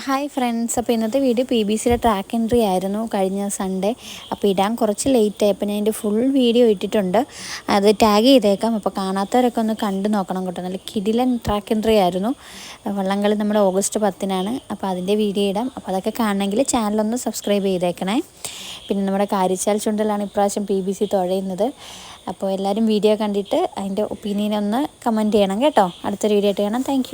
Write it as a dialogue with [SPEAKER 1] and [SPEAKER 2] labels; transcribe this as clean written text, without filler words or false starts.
[SPEAKER 1] Hi friends, അപ്പോൾ ഇന്നത്തെ video PBCയുടെ track entry ആയിരുന്നു കഴിഞ്ഞ സൺഡേ. അപ്പോൾ ഇടാൻ കുറച്ച് ലേറ്റായി. അപ്പോൾ ഞാൻ എൻ്റെ ഫുൾ വീഡിയോ ഇട്ടിട്ടുണ്ട്, അത് ടാഗ് ചെയ്തേക്കാം. അപ്പോൾ കാണാത്തവരൊക്കെ ഒന്ന് കണ്ടു നോക്കണം കേട്ടോ. നല്ല കിടിലൻ ട്രാക്ക് എൻട്രി ആയിരുന്നു. വള്ളംകളി നമ്മുടെ ഓഗസ്റ്റ് 10-നാണ്. അപ്പോൾ അതിൻ്റെ വീഡിയോ ഇടാം. അപ്പോൾ അതൊക്കെ കാണണമെങ്കിൽ ചാനലൊന്ന് സബ്സ്ക്രൈബ് ചെയ്തേക്കണേ. പിന്നെ നമ്മുടെ കാരിച്ചാൽ ചുണ്ടലാണ് ഇപ്രാവശ്യം PBC തുഴയുന്നത്. അപ്പോൾ എല്ലാവരും വീഡിയോ കണ്ടിട്ട് അതിൻ്റെ ഒപ്പീനിയൻ ഒന്ന് കമൻറ്റ് ചെയ്യണം കേട്ടോ. അടുത്തൊരു വീഡിയോ ആയിട്ട് കാണാം. താങ്ക്